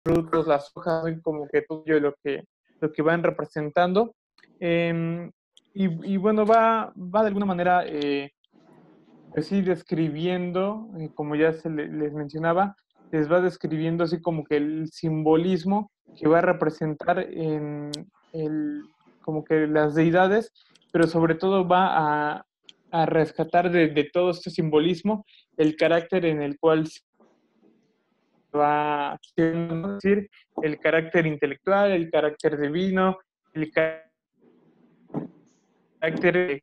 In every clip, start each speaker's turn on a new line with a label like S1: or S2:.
S1: frutos, las hojas, como que todo lo que van representando. Y bueno, va de alguna manera, pues sí, describiendo, como ya les mencionaba, les va describiendo así como que el simbolismo que va a representar como que las deidades, pero sobre todo va a rescatar de todo este simbolismo el carácter en el cual se va a decir, el carácter intelectual, el carácter divino, el carácter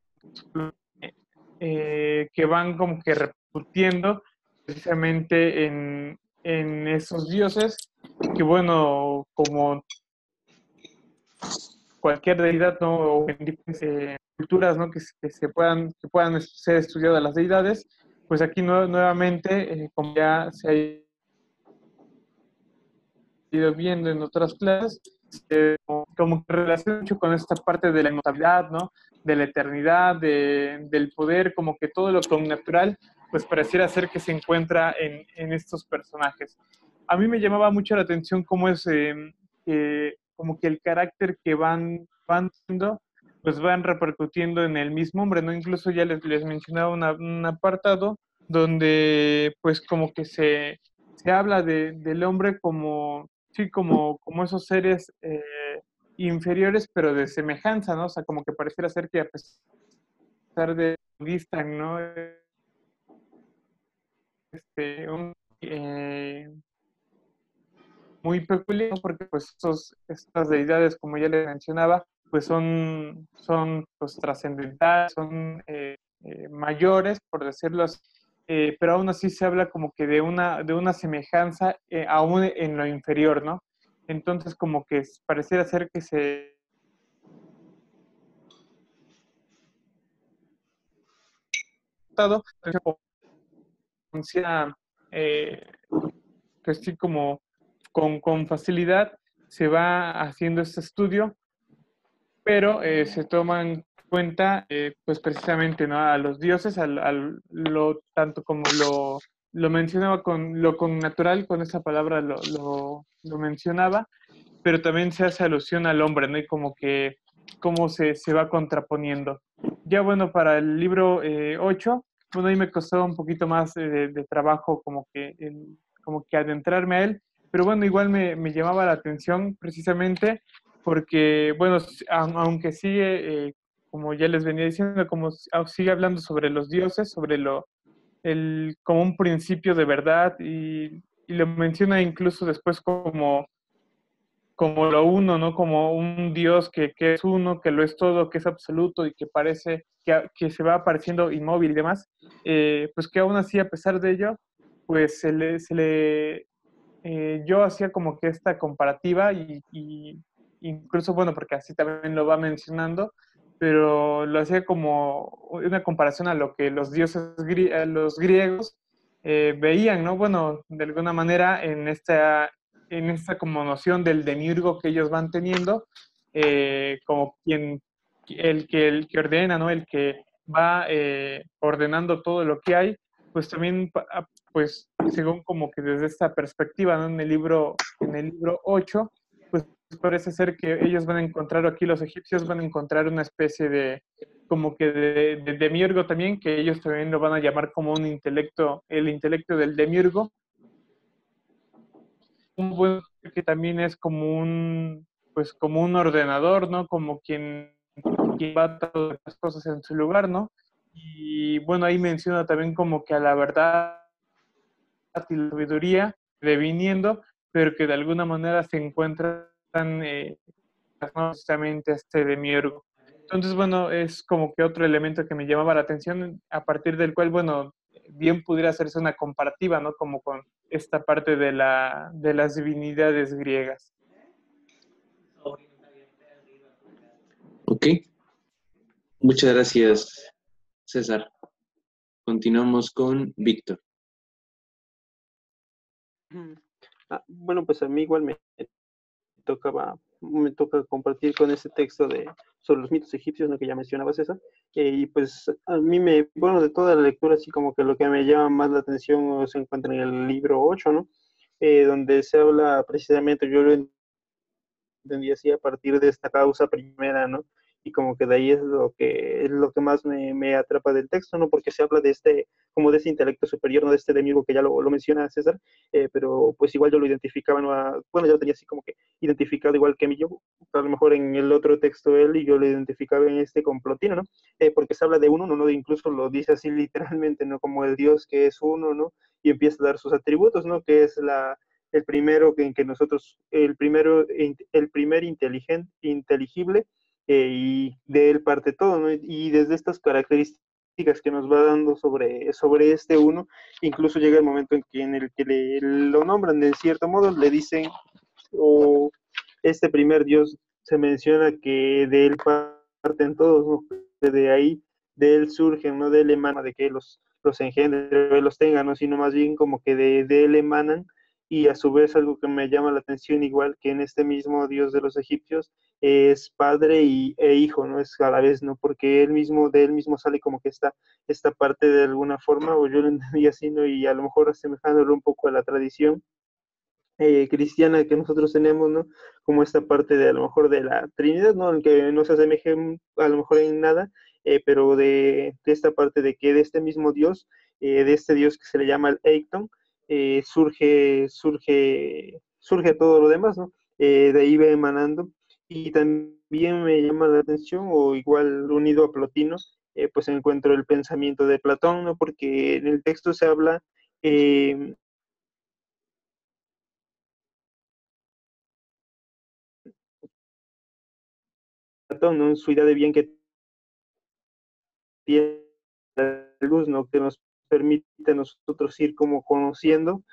S1: que van como que repercutiendo precisamente en esos dioses, que bueno, como cualquier deidad, ¿no? O en diferentes culturas, ¿no? Que puedan ser estudiadas las deidades, pues aquí nuevamente, como ya se ha ido viendo en otras clases, como que relaciona mucho con esta parte de la inmortalidad, ¿no? De la eternidad, del poder, como que todo lo connatural, pues pareciera ser que se encuentra en estos personajes. A mí me llamaba mucho la atención cómo es, como que el carácter que van teniendo, pues van repercutiendo en el mismo hombre, ¿no? Incluso ya les mencionaba un apartado donde pues como que se habla del hombre como, sí, como esos seres inferiores, pero de semejanza, ¿no? O sea, como que pareciera ser que a pesar de distan, ¿no? Eh, muy peculiar, ¿no? Porque pues estas deidades, como ya les mencionaba, pues son pues trascendentales, son mayores, por decirlo así, pero aún así se habla como que de una semejanza aún en lo inferior, ¿no? Entonces como que pareciera ser que se eh, que sí como con facilidad se va haciendo este estudio, pero se toman en cuenta pues precisamente, ¿no? A los dioses, tanto como lo mencionaba con lo con natural, con esa palabra lo mencionaba, pero también se hace alusión al hombre, ¿no? Y como que cómo se va contraponiendo. Ya bueno, para el libro 8, bueno, ahí me costó un poquito más de trabajo como que adentrarme a él, pero bueno, igual me llamaba la atención precisamente porque, bueno, aunque sigue, como ya les venía diciendo, como sigue hablando sobre los dioses, sobre como un principio de verdad y lo menciona incluso después como lo uno, ¿no? Como un Dios que es uno, que lo es todo, que es absoluto y que parece que se va apareciendo inmóvil y demás, pues que aún así, a pesar de ello, pues yo hacía como que esta comparativa y incluso, bueno, porque así también lo va mencionando, pero lo hacía como una comparación a lo que los dioses, los griegos veían, ¿no? Bueno, de alguna manera en esta como noción del demiurgo que ellos van teniendo, como el que ordena, ¿no? El que va ordenando todo lo que hay, pues también pues según como que desde esta perspectiva, ¿no? En el libro 8, pues parece ser que ellos van a encontrar, aquí los egipcios van a encontrar una especie de, como que de demiurgo también, que ellos también lo van a llamar como un intelecto, el intelecto del demiurgo, un buen que también es como pues como un ordenador, ¿no? Como quien va todas las cosas en su lugar, ¿no? Y bueno, ahí menciona también como que a la verdad y la sabiduría deviniendo, pero que de alguna manera se encuentran justamente este demiurgo. Entonces, bueno, es como que otro elemento que me llamaba la atención, a partir del cual, bueno, bien pudiera hacerse una comparativa, ¿no? Como con esta parte de las divinidades griegas.
S2: Ok, muchas gracias, César. Continuamos con Víctor.
S3: Bueno, pues a mí igual me toca compartir con ese texto sobre los mitos egipcios, ¿no? Que ya mencionaba César, y pues a mí bueno, de toda la lectura, así como que lo que me llama más la atención se encuentra en el libro 8, ¿no? donde se habla precisamente, yo lo entendí así a partir de esta causa primera, ¿no? Y como que de ahí es lo que más me atrapa del texto, ¿no? Porque se habla de este, como de ese intelecto superior, ¿no? De este demiurgo que ya lo menciona César, pero pues igual yo lo identificaba, ¿no? Bueno, yo lo tenía así como que identificado igual que mí, yo, a lo mejor en el otro texto él y yo lo identificaba en este con Plotino, ¿no? Porque se habla de uno, ¿no? Incluso lo dice así literalmente, ¿no? Como el Dios que es uno, ¿no? Y empieza a dar sus atributos, ¿no? Que es el primero en que nosotros, el primer inteligible, y de él parte todo, ¿no? Y desde estas características que nos va dando sobre este uno, incluso llega el momento en el que lo nombran de cierto modo, le dicen, o este primer Dios se menciona que de él parten todos, ¿no? De ahí, de él surgen, no de él emana, de que los engendre, los tenga, ¿no? Sino más bien como que de él emanan, y a su vez algo que me llama la atención, igual que en este mismo Dios de los egipcios, es padre e hijo, ¿no? Es a la vez, ¿no? Porque de él mismo sale como que esta parte de alguna forma, o yo lo entendí así, ¿no? Y a lo mejor asemejándolo un poco a la tradición cristiana que nosotros tenemos, ¿no? Como esta parte de a lo mejor de la Trinidad, ¿no? En que no se asemeje a lo mejor en nada, pero de esta parte de que de este mismo Dios, de este Dios que se le llama el Eichton, surge todo lo demás, ¿no? De ahí va emanando. Y también me llama la atención, o igual unido a Plotino, pues encuentro el pensamiento de Platón, ¿no? Porque en el texto se habla eh, Platón, ¿no? En su idea de bien que tiene la luz, ¿no? Que nos permite a nosotros ir como conociendo,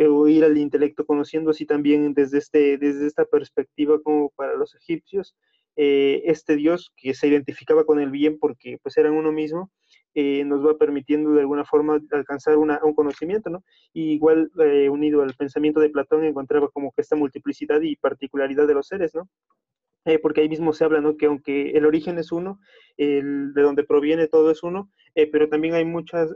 S3: o ir al intelecto conociendo, así también desde esta perspectiva como para los egipcios, este Dios que se identificaba con el bien porque pues eran uno mismo, nos va permitiendo de alguna forma alcanzar un conocimiento, ¿no? Y igual unido al pensamiento de Platón encontraba como que esta multiplicidad y particularidad de los seres, ¿no? Porque ahí mismo se habla, ¿no? Que aunque el origen es uno, de donde proviene todo es uno, pero también hay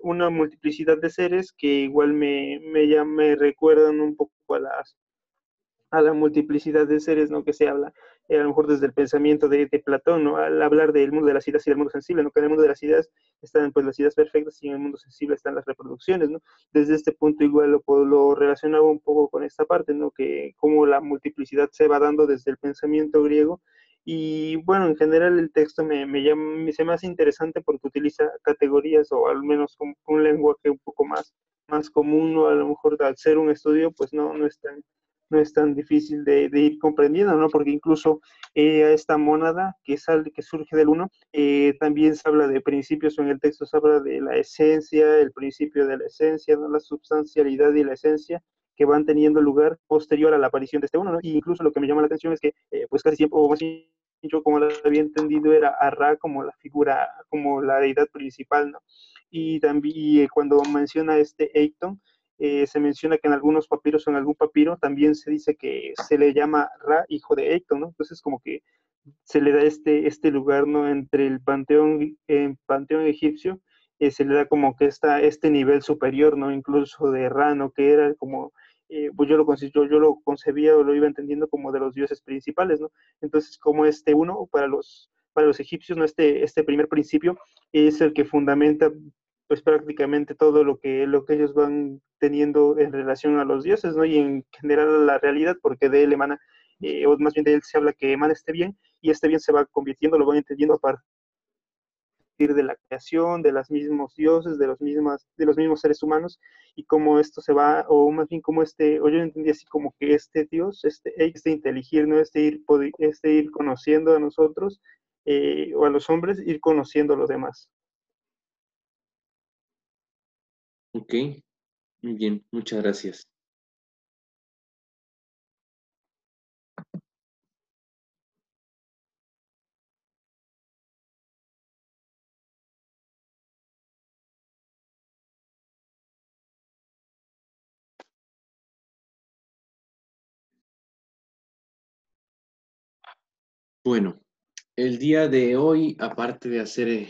S3: una multiplicidad de seres que igual me recuerdan un poco a la multiplicidad de seres, ¿no? Que se habla, a lo mejor desde el pensamiento de Platón, ¿no? Al hablar del mundo de las ideas y del mundo sensible, ¿no? Que en el mundo de las ideas están pues las ideas perfectas y en el mundo sensible están las reproducciones, ¿no? Desde este punto igual lo relacionaba un poco con esta parte, ¿no? Que cómo la multiplicidad se va dando desde el pensamiento griego. Y bueno, en general el texto se me hace interesante porque utiliza categorías, o al menos con un lenguaje un poco más común, o a lo mejor al ser un estudio, pues no es tan difícil de ir comprendiendo, ¿no? Porque incluso a esta mónada que surge del uno, también se habla de principios, o en el texto se habla de la esencia, el principio de la esencia, ¿no? La substancialidad y la esencia que van teniendo lugar posterior a la aparición de este uno, ¿no? Y incluso lo que me llama la atención es que, pues casi siempre, o más bien yo como lo había entendido, era a Ra como la figura, como la deidad principal, ¿no? Y también cuando menciona este Eichton, se menciona que en algunos papiros o en algún papiro también se dice que se le llama Ra, hijo de Eichton, ¿no? Entonces como que se le da este lugar, ¿no? Entre el panteón egipcio, se le da como que este nivel superior, ¿no? Incluso de Ra, ¿no? Que era como, pues yo lo concebía o lo iba entendiendo como de los dioses principales, ¿no? Entonces como este uno, para los egipcios, ¿no? Este primer principio es el que fundamenta pues prácticamente todo lo que ellos van teniendo en relación a los dioses, ¿no? Y en general a la realidad, porque de él emana, o más bien de él se habla que emana este bien, y este bien se va convirtiendo, lo van entendiendo a partir de la creación, de los mismos dioses, de los mismos seres humanos, y cómo esto se va, o más bien como o yo entendí así como que este Dios, este inteligir, ¿no? Este ir conociendo a nosotros, o a los hombres, ir conociendo a los demás.
S2: Ok, muy bien, muchas gracias. Bueno, el día de hoy, aparte de hacer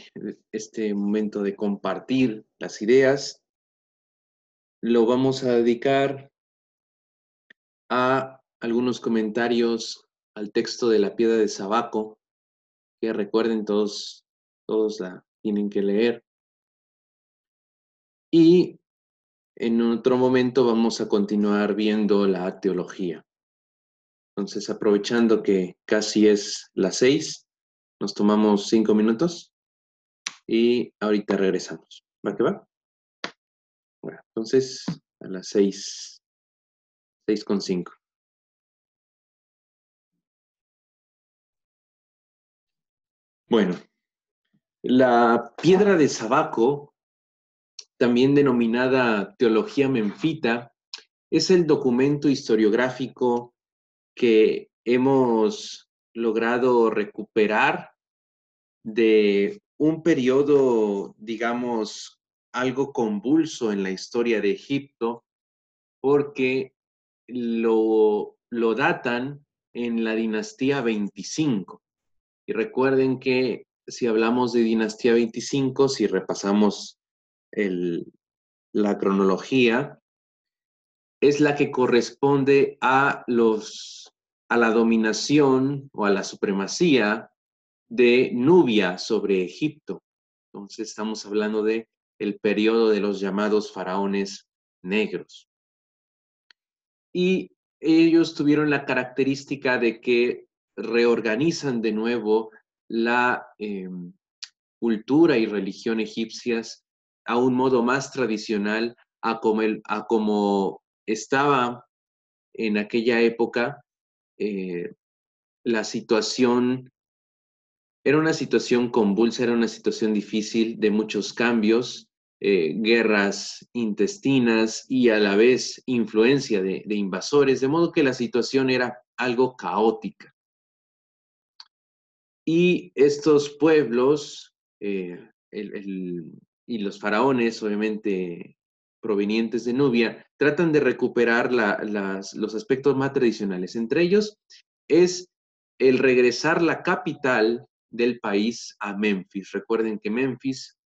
S2: este momento de compartir las ideas, lo vamos a dedicar a algunos comentarios al texto de la piedra de Sabaco, que recuerden todos la tienen que leer. Y en otro momento vamos a continuar viendo la teología. Entonces, aprovechando que casi es las 6, nos tomamos 5 minutos y ahorita regresamos. ¿Va que va? Bueno, entonces a las 6:05. Bueno, la piedra de Sabaco, también denominada teología menfita, es el documento historiográfico que hemos logrado recuperar de un periodo, digamos, algo convulso en la historia de Egipto, porque lo datan en la dinastía 25. Y recuerden que si hablamos de dinastía 25, si repasamos la cronología, es la que corresponde a la dominación o a la supremacía de Nubia sobre Egipto. Entonces estamos hablando de el periodo de los llamados faraones negros. Y ellos tuvieron la característica de que reorganizan de nuevo la cultura y religión egipcias a un modo más tradicional a como estaba en aquella época. La situación era una situación convulsa, era una situación difícil de muchos cambios, guerras intestinas y a la vez influencia de invasores, de modo que la situación era algo caótica. Y estos pueblos y los faraones, obviamente provenientes de Nubia, tratan de recuperar los aspectos más tradicionales. Entre ellos es el regresar la capital del país a Memphis. Recuerden que Memphis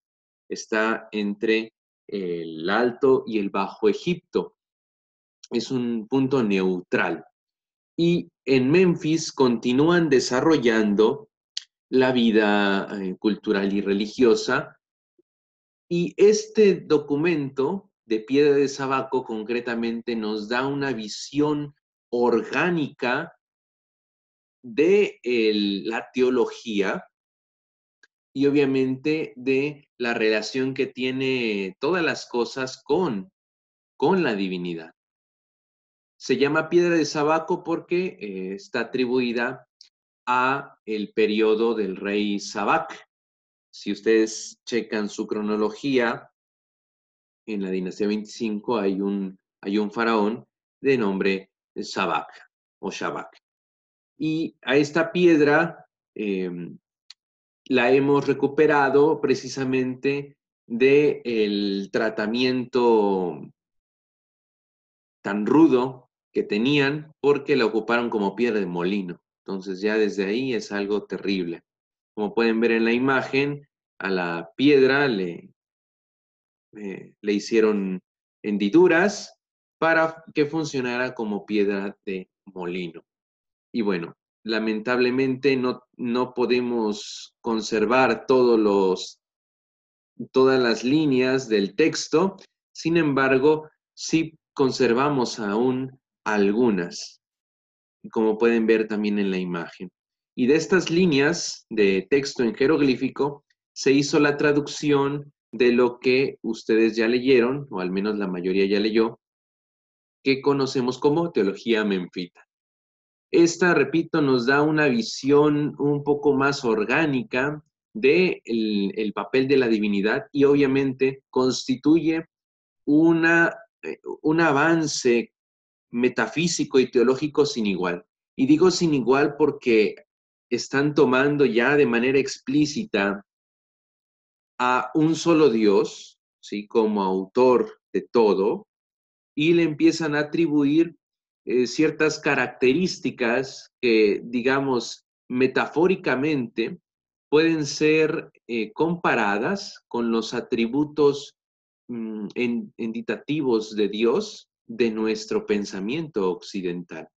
S2: está entre el Alto y el Bajo Egipto. Es un punto neutral. Y en Memphis continúan desarrollando la vida cultural y religiosa. Y este documento de Piedra de Sabaco concretamente nos da una visión orgánica de la teología y obviamente de la relación que tiene todas las cosas con la divinidad. Se llama Piedra de Sabaco porque está atribuida a el periodo del rey Sabac. Si ustedes checan su cronología, en la dinastía 25 hay un faraón de nombre Sabac o Shabak. Y a esta piedra la hemos recuperado precisamente del tratamiento tan rudo que tenían porque la ocuparon como piedra de molino. Entonces ya desde ahí es algo terrible. Como pueden ver en la imagen, a la piedra le hicieron hendiduras para que funcionara como piedra de molino. Y bueno, lamentablemente no podemos conservar todas las líneas del texto, sin embargo, sí conservamos aún algunas, como pueden ver también en la imagen. Y de estas líneas de texto en jeroglífico se hizo la traducción de lo que ustedes ya leyeron, o al menos la mayoría ya leyó, que conocemos como teología menfita. Esta, repito, nos da una visión un poco más orgánica del el papel de la divinidad y obviamente constituye un avance metafísico y teológico sin igual. Y digo sin igual porque están tomando ya de manera explícita a un solo Dios, ¿sí? Como autor de todo, y le empiezan a atribuir ciertas características que, digamos, metafóricamente pueden ser comparadas con los atributos entitativos de Dios de nuestro pensamiento occidental.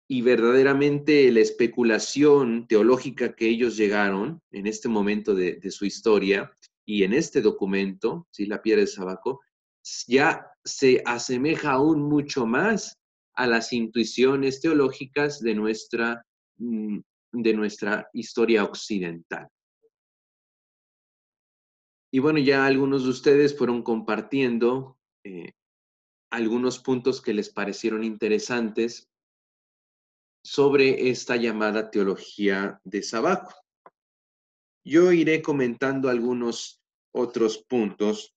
S2: Y verdaderamente la especulación teológica que ellos llegaron en este momento de su historia y en este documento, ¿sí? La piedra de Sabaco, ya se asemeja aún mucho más a las intuiciones teológicas de nuestra historia occidental. Y bueno, ya algunos de ustedes fueron compartiendo algunos puntos que les parecieron interesantes sobre esta llamada teología de Sabaco. Yo iré comentando algunos otros puntos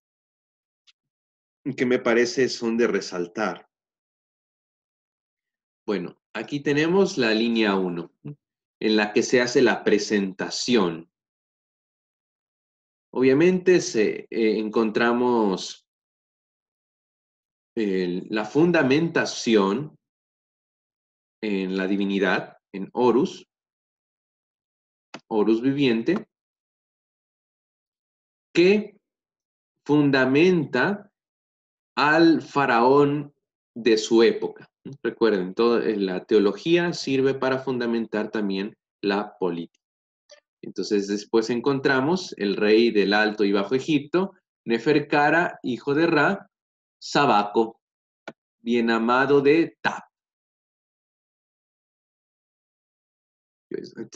S2: que me parece son de resaltar. Bueno, aquí tenemos la línea 1, en la que se hace la presentación. Obviamente encontramos la fundamentación en la divinidad, en Horus viviente, que fundamenta al faraón de su época. Recuerden, la teología sirve para fundamentar también la política. Entonces después encontramos el rey del Alto y Bajo Egipto, Neferkara, hijo de Ra, Sabaco, bien amado de Ta.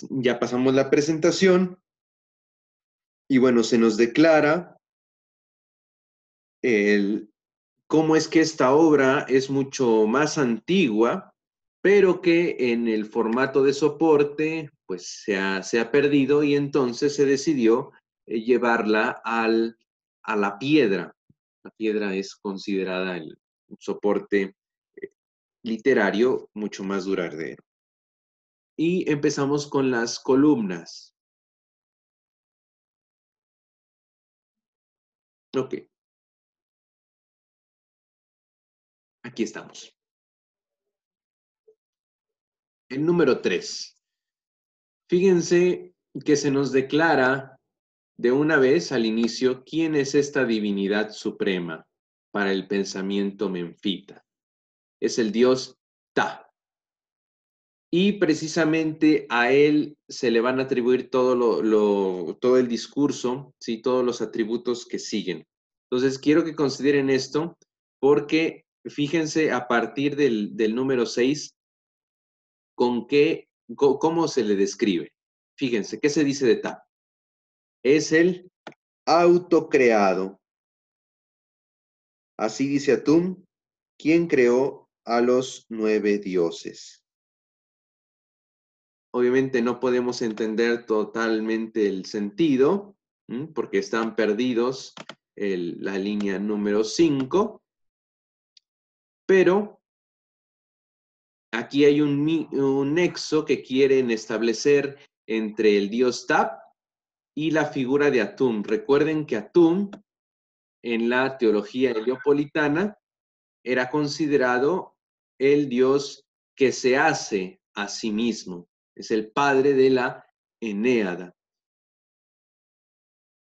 S2: Ya pasamos la presentación y bueno, se nos declara cómo es que esta obra es mucho más antigua, pero que en el formato de soporte pues se ha perdido y entonces se decidió llevarla a la piedra. La piedra es considerada el soporte literario mucho más duradero. Y empezamos con las columnas. Ok. Aquí estamos. El número 3. Fíjense que se nos declara de una vez al inicio quién es esta divinidad suprema para el pensamiento menfita. Es el dios Ta. Y precisamente a él se le van a atribuir todo el discurso, ¿sí? Todos los atributos que siguen. Entonces, quiero que consideren esto porque fíjense a partir del número 6 cómo se le describe. Fíjense, ¿qué se dice de Ta? Es el autocreado. Así dice Atum, ¿quién creó a los 9 dioses? Obviamente no podemos entender totalmente el sentido, porque están perdidos la línea número 5, pero aquí hay un nexo que quieren establecer entre el dios Tap y la figura de Atum. Recuerden que Atum, en la teología heliopolitana, era considerado el dios que se hace a sí mismo. Es el padre de la Enéada.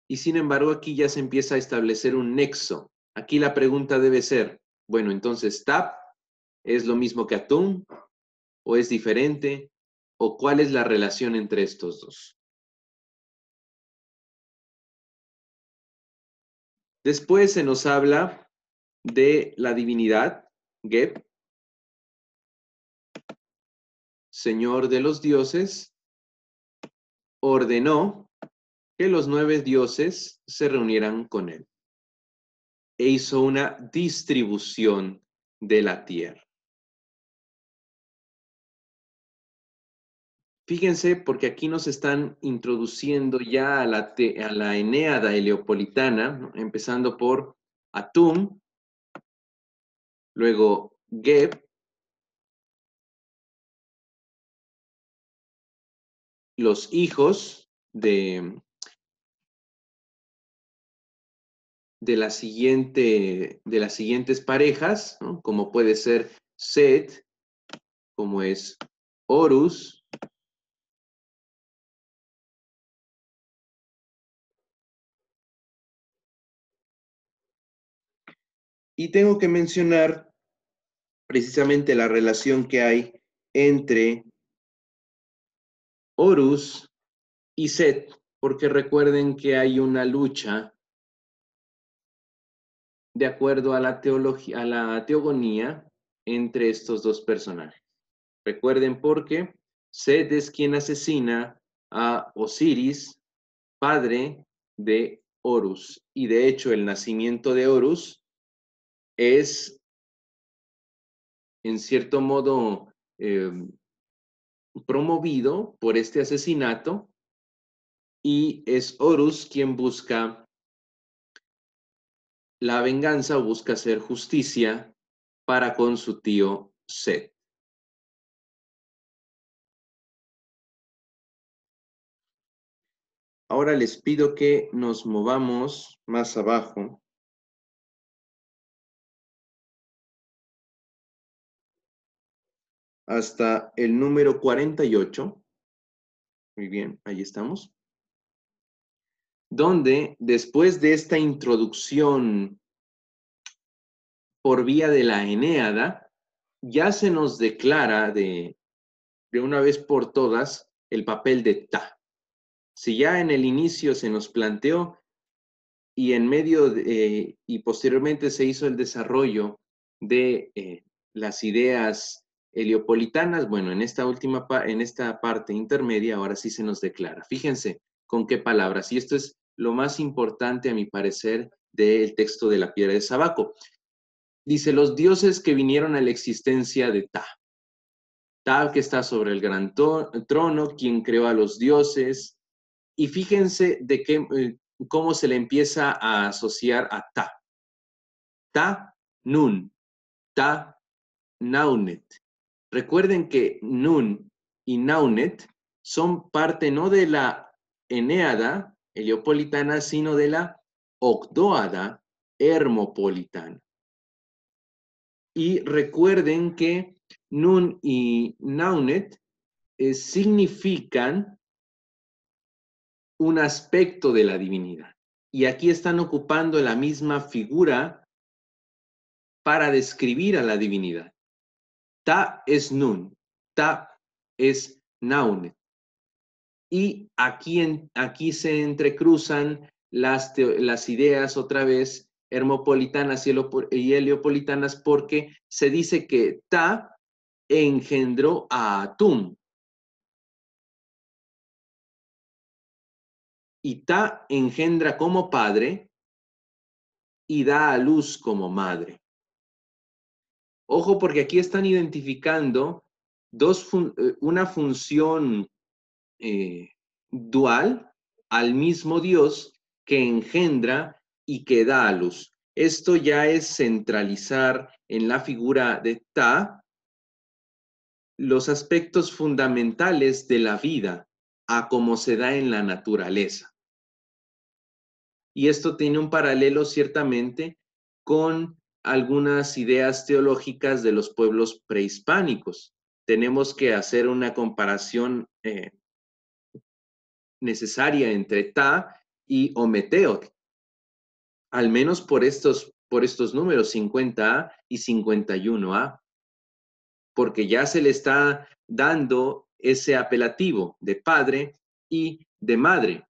S2: Y sin embargo, aquí ya se empieza a establecer un nexo. Aquí la pregunta debe ser, bueno, entonces, ¿Tap es lo mismo que Atum? ¿O es diferente? ¿O cuál es la relación entre estos dos? Después se nos habla de la divinidad, Geb, Señor de los dioses, ordenó que los 9 dioses se reunieran con él e hizo una distribución de la tierra. Fíjense, porque aquí nos están introduciendo ya a la Enéada heliopolitana, ¿no? Empezando por Atum, luego Geb, los hijos de las siguientes parejas, ¿no? Como puede ser Set, como es Horus, y tengo que mencionar precisamente la relación que hay entre Horus y Set, porque recuerden que hay una lucha de acuerdo a la teología, a la teogonía entre estos dos personajes. Recuerden porque Set es quien asesina a Osiris, padre de Horus, y de hecho el nacimiento de Horus es, en cierto modo, promovido por este asesinato, y es Horus quien busca la venganza o busca hacer justicia para con su tío Set. Ahora les pido que nos movamos más abajo hasta el número 48. Muy bien, ahí estamos. Donde después de esta introducción por vía de la Enéada, ya se nos declara de una vez por todas el papel de Ta. Si ya en el inicio se nos planteó y en medio y posteriormente se hizo el desarrollo de las ideas heliopolitanas, bueno, en esta parte intermedia ahora sí se nos declara. Fíjense con qué palabras, y esto es lo más importante a mi parecer del texto de la Piedra de Sabaco. Dice, los dioses que vinieron a la existencia de Ta. Ta que está sobre el gran trono, quien creó a los dioses. Y fíjense de qué, cómo se le empieza a asociar a Ta. Ta, Nun. Ta, Naunet. Recuerden que Nun y Naunet son parte no de la Enéada heliopolitana, sino de la Ogdóada hermopolitana. Y recuerden que Nun y Naunet significan un aspecto de la divinidad. Y aquí están ocupando la misma figura para describir a la divinidad. Ta es Nun, Ta es Naunet. Y aquí se entrecruzan las ideas otra vez hermopolitanas y heliopolitanas, porque se dice que Ta engendró a Atum. Y Ta engendra como padre y da a luz como madre. Ojo, porque aquí están identificando una función dual al mismo Dios que engendra y que da a luz. Esto ya es centralizar en la figura de Ta los aspectos fundamentales de la vida a como se da en la naturaleza. Y esto tiene un paralelo ciertamente con algunas ideas teológicas de los pueblos prehispánicos. Tenemos que hacer una comparación necesaria entre Ta y Ometeotl, al menos por estos números 50A y 51A, porque ya se le está dando ese apelativo de padre y de madre.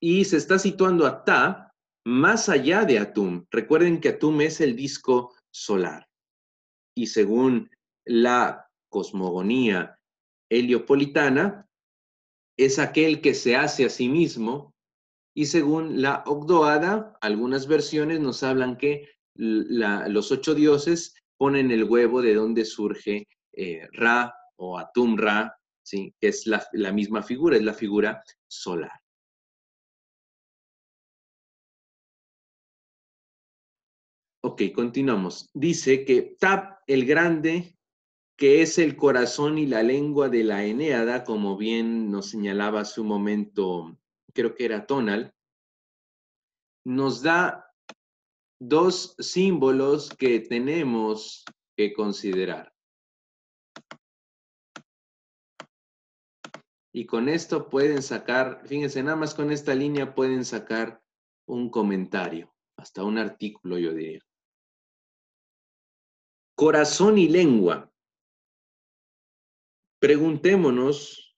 S2: Y se está situando a Ta más allá de Atum. Recuerden que Atum es el disco solar. Y según la cosmogonía heliopolitana, es aquel que se hace a sí mismo. Y según la Ogdoada, algunas versiones nos hablan que los 8 dioses ponen el huevo de donde surge Ra o Atum Ra, ¿sí? Que es la misma figura, es la figura solar. Ok, continuamos. Dice que Tap el Grande, que es el corazón y la lengua de la Enéada, como bien nos señalaba hace un momento, creo que era Tonal, nos da dos símbolos que tenemos que considerar. Y con esto pueden sacar, fíjense, nada más con esta línea pueden sacar un comentario, hasta un artículo, yo diría. Corazón y lengua. Preguntémonos,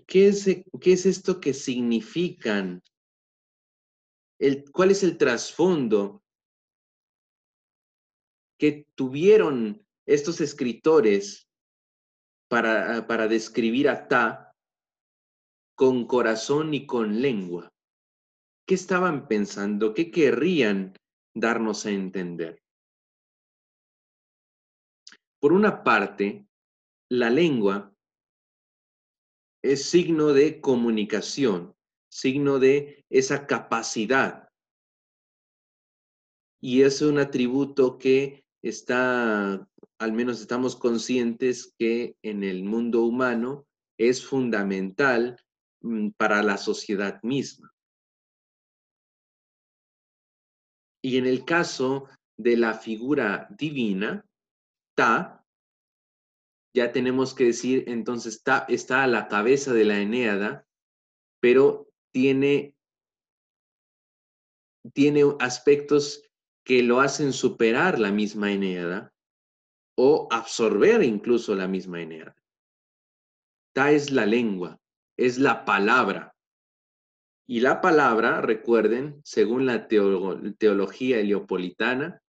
S2: ¿qué es esto que significan? ¿Cuál es el trasfondo que tuvieron estos escritores para describir a Ta con corazón y con lengua? ¿Qué estaban pensando? ¿Qué querrían darnos a entender? Por una parte, la lengua es signo de comunicación, signo de esa capacidad. Y es un atributo que está, al menos estamos conscientes que en el mundo humano es fundamental para la sociedad misma. Y en el caso de la figura divina, Ta, ya tenemos que decir, entonces está a la cabeza de la Enéada, pero tiene aspectos que lo hacen superar la misma Enéada o absorber incluso la misma Enéada. Ta es la lengua, es la palabra. Y la palabra, recuerden, según la teología heliopolitana,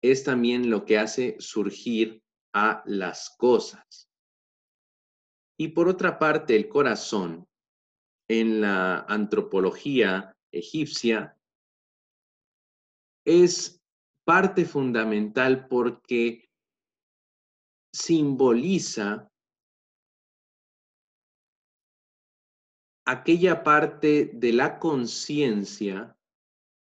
S2: es también lo que hace surgir a las cosas. Y por otra parte, el corazón, en la antropología egipcia, es parte fundamental porque simboliza aquella parte de la conciencia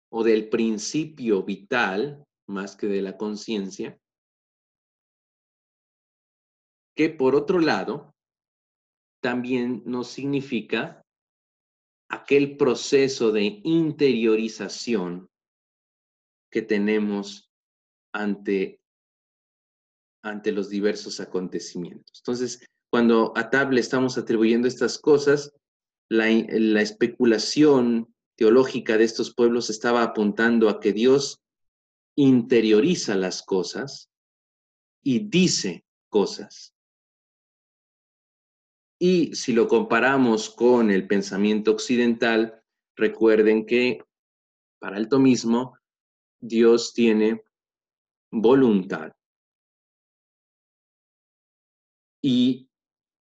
S2: o del principio vital, más que de la conciencia, que por otro lado también nos significa aquel proceso de interiorización que tenemos ante los diversos acontecimientos. Entonces, cuando a Tab le estamos atribuyendo estas cosas, la especulación teológica de estos pueblos estaba apuntando a que Dios interioriza las cosas y dice cosas. Y si lo comparamos con el pensamiento occidental, recuerden que para el tomismo, Dios tiene voluntad. Y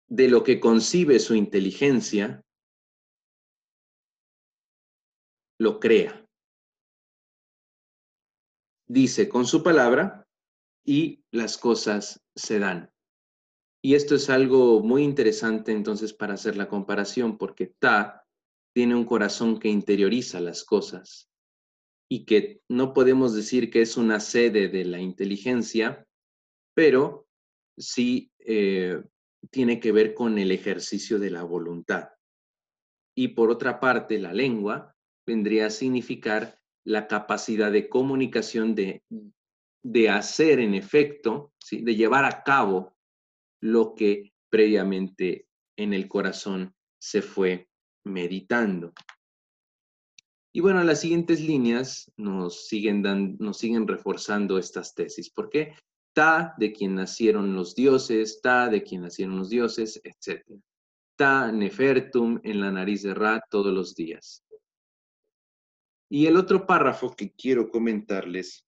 S2: de lo que concibe su inteligencia, lo crea. Dice con su palabra y las cosas se dan. Y esto es algo muy interesante entonces para hacer la comparación, porque Ta tiene un corazón que interioriza las cosas y que no podemos decir que es una sede de la inteligencia, pero sí tiene que ver con el ejercicio de la voluntad. Y por otra parte, la lengua vendría a significar la capacidad de comunicación de hacer en efecto, ¿sí? De llevar a cabo lo que previamente en el corazón se fue meditando. Y bueno, las siguientes líneas nos siguen reforzando estas tesis. ¿Por qué? Ta, de quien nacieron los dioses, Ta, de quien nacieron los dioses, etc. Ta, Nefertum, en la nariz de Ra, todos los días. Y el otro párrafo que quiero comentarles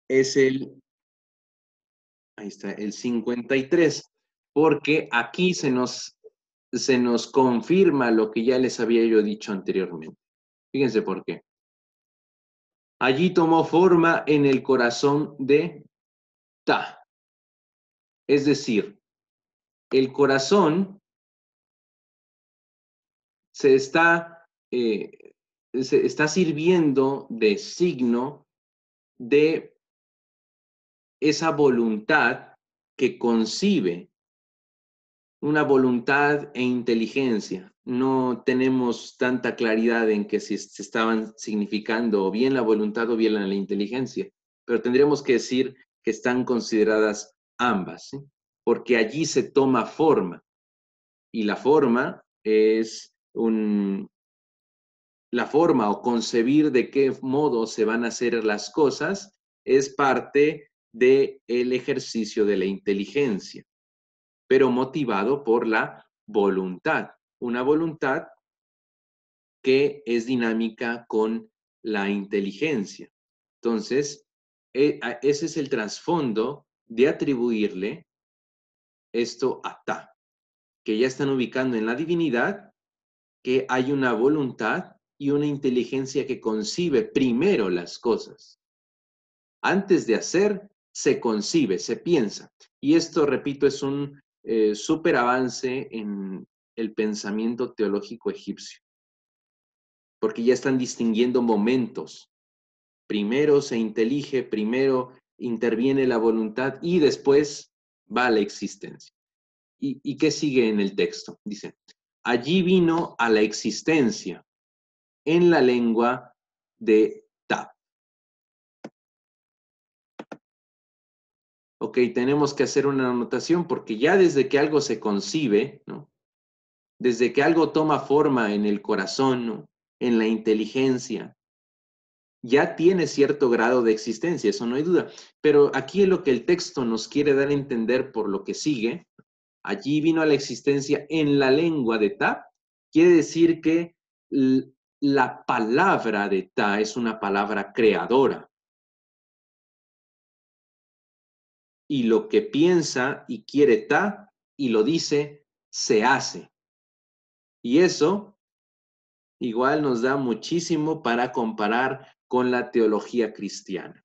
S2: es ahí está, el 53, porque aquí se nos confirma lo que ya les había yo dicho anteriormente. Fíjense por qué. Allí tomó forma en el corazón de Ta. Es decir, el corazón se está sirviendo de signo de esa voluntad que concibe, una voluntad e inteligencia. No tenemos tanta claridad en que si se estaban significando o bien la voluntad o bien la inteligencia, pero tendríamos que decir que están consideradas ambas, ¿sí? Porque allí se toma forma y la forma es la forma o concebir de qué modo se van a hacer las cosas es parte del ejercicio de la inteligencia, pero motivado por la voluntad. Una voluntad que es dinámica con la inteligencia. Entonces, ese es el trasfondo de atribuirle esto a Ta, que ya están ubicando en la divinidad que hay una voluntad y una inteligencia que concibe primero las cosas. Antes de hacer, se concibe, se piensa. Y esto, repito, es un súper avance en el pensamiento teológico egipcio, porque ya están distinguiendo momentos. Primero se intelige, primero interviene la voluntad y después va la existencia. ¿Y qué sigue en el texto? Dice, allí vino a la existencia en la lengua de Ta. Ok, tenemos que hacer una anotación porque ya desde que algo se concibe, ¿no? Desde que algo toma forma en el corazón, ¿no? En la inteligencia, ya tiene cierto grado de existencia, eso no hay duda. Pero aquí es lo que el texto nos quiere dar a entender por lo que sigue. Allí vino a la existencia en la lengua de Ta. Quiere decir que la palabra de Ta es una palabra creadora. Y lo que piensa y quiere Ta y lo dice, se hace. Y eso igual nos da muchísimo para comparar con la teología cristiana.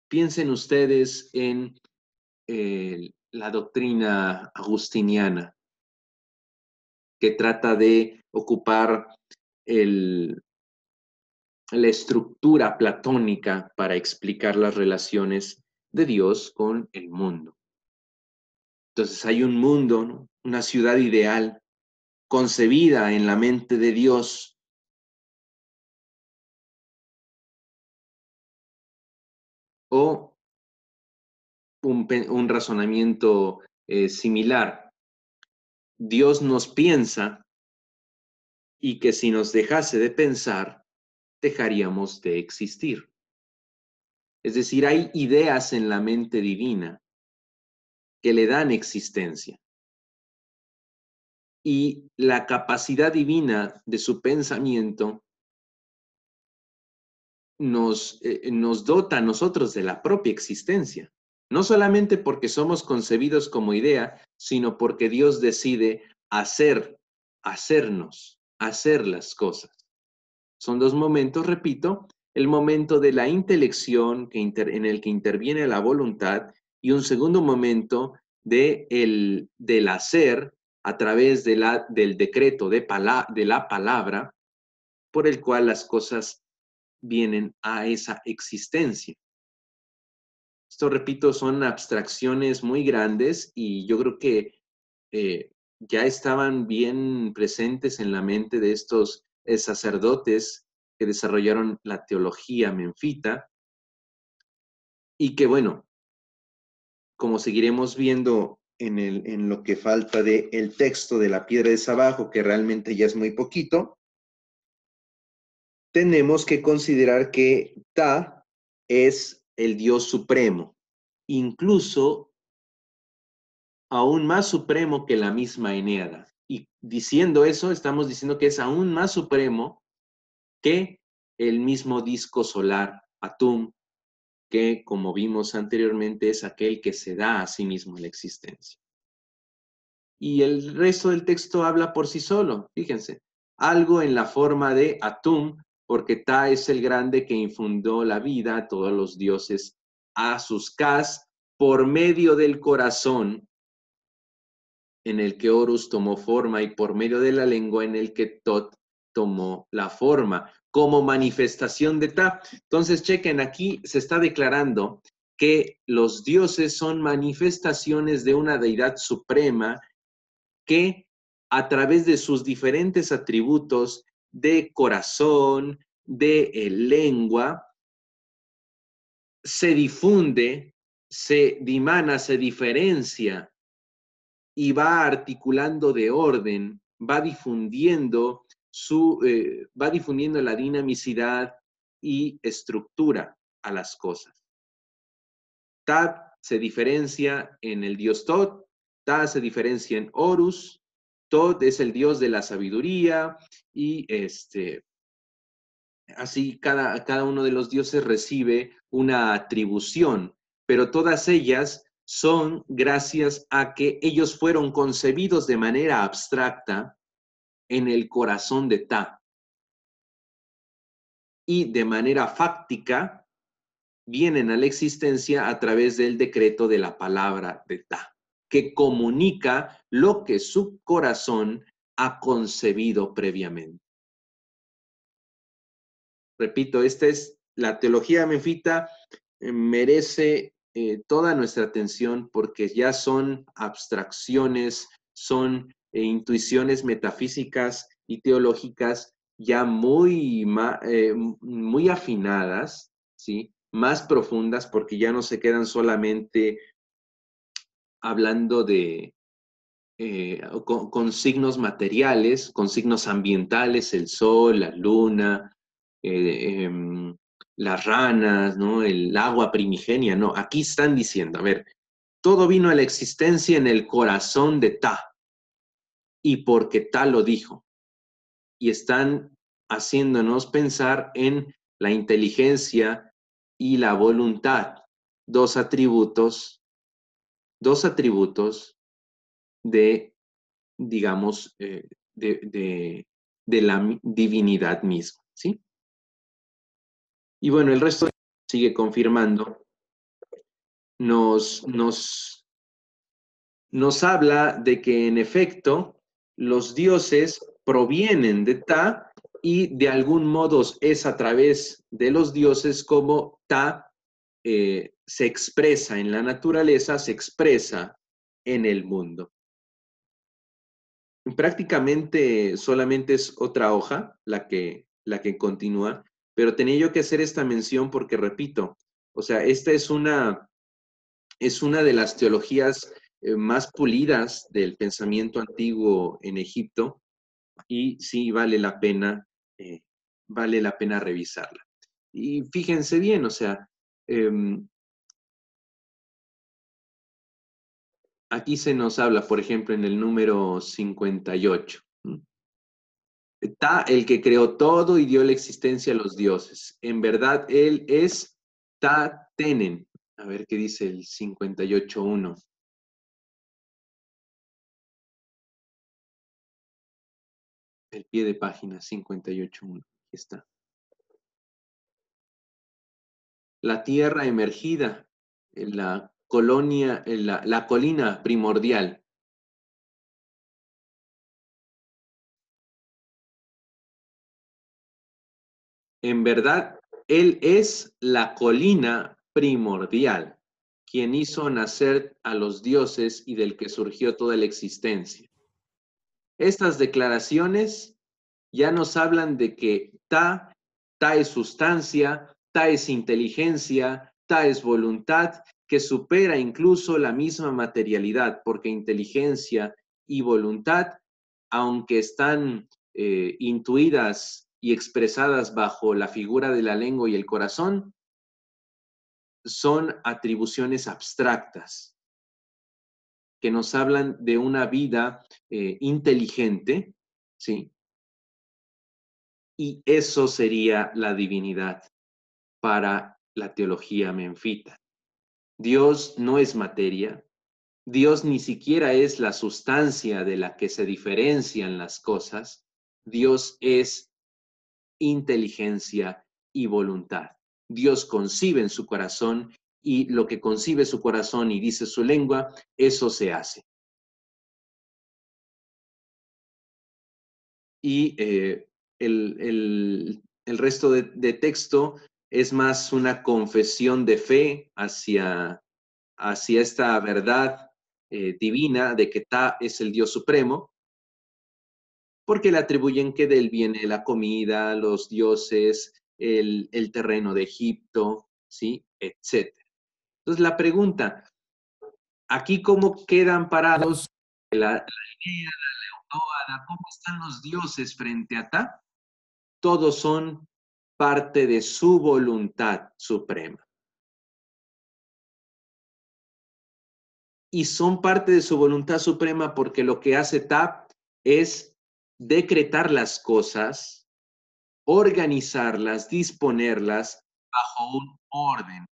S2: Piensen ustedes en la doctrina agustiniana, que trata de ocupar la estructura platónica para explicar las relaciones de Dios con el mundo. Entonces hay un mundo, ¿no? Una ciudad ideal, concebida en la mente de Dios, o un razonamiento similar. Dios nos piensa y que si nos dejase de pensar, dejaríamos de existir. Es decir, hay ideas en la mente divina que le dan existencia. Y la capacidad divina de su pensamiento nos dota a nosotros de la propia existencia. No solamente porque somos concebidos como idea, sino porque Dios decide hacernos, hacer las cosas. Son dos momentos, repito, el momento de la intelección en el que interviene la voluntad y un segundo momento del hacer a través del decreto de la palabra por el cual las cosas vienen a esa existencia. Esto, repito, son abstracciones muy grandes y yo creo que ya estaban bien presentes en la mente de estos sacerdotes que desarrollaron la teología menfita y que, bueno, como seguiremos viendo en lo que falta del texto de la piedra de Sabajo, que realmente ya es muy poquito, tenemos que considerar que Ta es el Dios supremo, incluso aún más supremo que la misma Eneada. Y diciendo eso, estamos diciendo que es aún más supremo que el mismo disco solar, Atum, que, como vimos anteriormente, es aquel que se da a sí mismo la existencia. Y el resto del texto habla por sí solo, fíjense, algo en la forma de Atum, porque Ta es el grande que infundó la vida a todos los dioses a sus Kas por medio del corazón en el que Horus tomó forma y por medio de la lengua en el que Tot tomó la forma, como manifestación de Ta. Entonces, chequen, aquí se está declarando que los dioses son manifestaciones de una deidad suprema que a través de sus diferentes atributos de corazón, de lengua, se difunde, se dimana, se diferencia y va articulando de orden, va difundiendo va difundiendo la dinamicidad y estructura a las cosas. Tat se diferencia en el dios Tot, Ta se diferencia en Horus, Tot es el dios de la sabiduría y así cada uno de los dioses recibe una atribución, pero todas ellas son gracias a que ellos fueron concebidos de manera abstracta en el corazón de Ta. Y de manera fáctica vienen a la existencia a través del decreto de la palabra de Ta, que comunica lo que su corazón ha concebido previamente. Repito, esta es la teología menfita, merece toda nuestra atención porque ya son abstracciones, son intuiciones metafísicas y teológicas ya muy afinadas, ¿sí? Más profundas, porque ya no se quedan solamente hablando de con signos materiales, con signos ambientales, el sol, la luna, las ranas, ¿no? El agua primigenia, no, aquí están diciendo, a ver, todo vino a la existencia en el corazón de Ta, y porque Ta lo dijo, y están haciéndonos pensar en la inteligencia y la voluntad, dos atributos de, digamos, de la divinidad misma, ¿sí? Y bueno, el resto sigue confirmando, nos habla de que en efecto los dioses provienen de Ta y de algún modo es a través de los dioses como Ta se expresa en la naturaleza, se expresa en el mundo. Prácticamente solamente es otra hoja la que continúa, pero tenía yo que hacer esta mención porque, repito, o sea, esta es una de las teologías más pulidas del pensamiento antiguo en Egipto y sí vale la pena revisarla. Y fíjense bien, o sea, aquí se nos habla, por ejemplo, en el número 58. Ta, el que creó todo y dio la existencia a los dioses. En verdad, él es Ta Tenen. A ver qué dice el 58.1. El pie de página 58.1. Aquí está. La tierra emergida, la colonia, la colina primordial. En verdad, él es la colina primordial, quien hizo nacer a los dioses y del que surgió toda la existencia. Estas declaraciones ya nos hablan de que Ta es sustancia, Ta es inteligencia, Ta es voluntad, que supera incluso la misma materialidad, porque inteligencia y voluntad, aunque están intuidas y expresadas bajo la figura de la lengua y el corazón, son atribuciones abstractas que nos hablan de una vida inteligente, ¿sí? Y eso sería la divinidad para la teología menfita. Dios no es materia, Dios ni siquiera es la sustancia de la que se diferencian las cosas, Dios es inteligencia y voluntad. Dios concibe en su corazón y lo que concibe su corazón y dice su lengua, eso se hace. Y el resto de texto es más una confesión de fe hacia esta verdad divina de que Ta es el Dios supremo, porque le atribuyen que de él viene la comida, los dioses, el terreno de Egipto, ¿sí? Etc. Entonces la pregunta, ¿aquí cómo quedan parados la idea Ada, ¿cómo están los dioses frente a Ta? Todos son parte de su voluntad suprema. Y son parte de su voluntad suprema porque lo que hace Ta es decretar las cosas, organizarlas, disponerlas bajo un orden.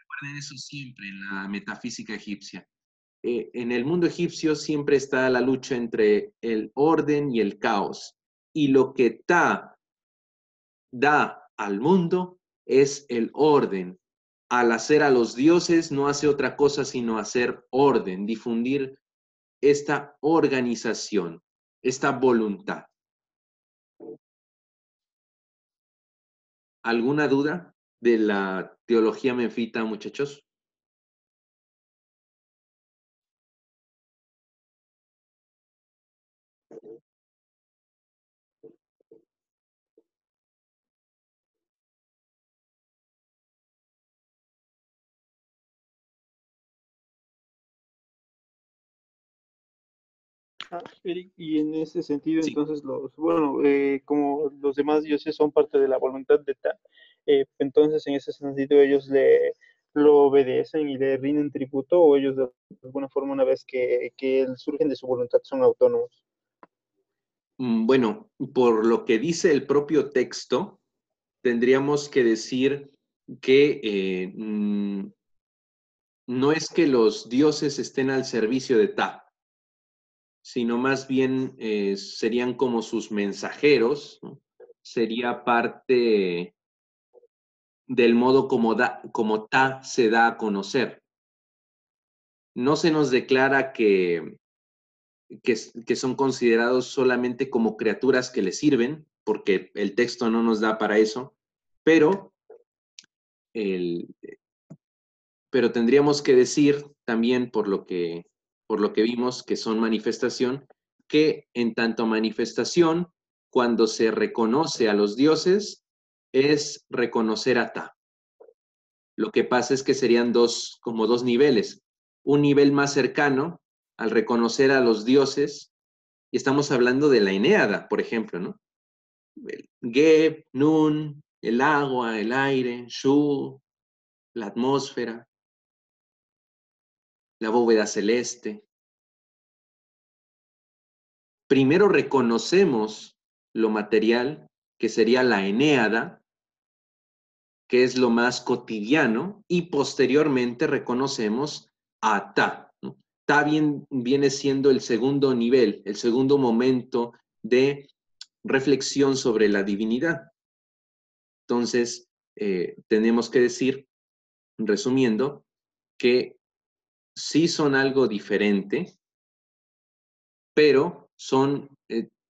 S2: Recuerden eso siempre en la metafísica egipcia. En el mundo egipcio siempre está la lucha entre el orden y el caos. Y lo que Ta da al mundo es el orden. Al hacer a los dioses no hace otra cosa sino hacer orden, difundir esta organización, esta voluntad. ¿Alguna duda de la teología menfita, muchachos?
S3: Eric, y en ese sentido,
S2: Sí.
S3: entonces, como los demás dioses son parte de la voluntad de Ta, entonces en ese sentido ellos lo obedecen y le rinden tributo, o ellos de alguna forma, una vez que surgen de su voluntad, son autónomos.
S2: Bueno, por lo que dice el propio texto, tendríamos que decir que no es que los dioses estén al servicio de Ta, sino más bien serían como sus mensajeros, ¿no? Sería parte del modo como Ta se da a conocer. No se nos declara que son considerados solamente como criaturas que le sirven, porque el texto no nos da para eso, pero, pero tendríamos que decir también, por lo que vimos, que son manifestación, que en tanto manifestación, cuando se reconoce a los dioses, es reconocer a Ta. Lo que pasa es que serían como dos niveles. Un nivel más cercano, al reconocer a los dioses, y estamos hablando de la Eneada, por ejemplo, ¿no? El Geb, Nun, el agua, el aire, Shu, la atmósfera, la bóveda celeste. Primero reconocemos lo material, que sería la Eneada, que es lo más cotidiano, y posteriormente reconocemos a Ta, ¿no? Ta viene siendo el segundo nivel, el segundo momento de reflexión sobre la divinidad. Entonces, tenemos que decir, resumiendo, que sí son algo diferente, pero son,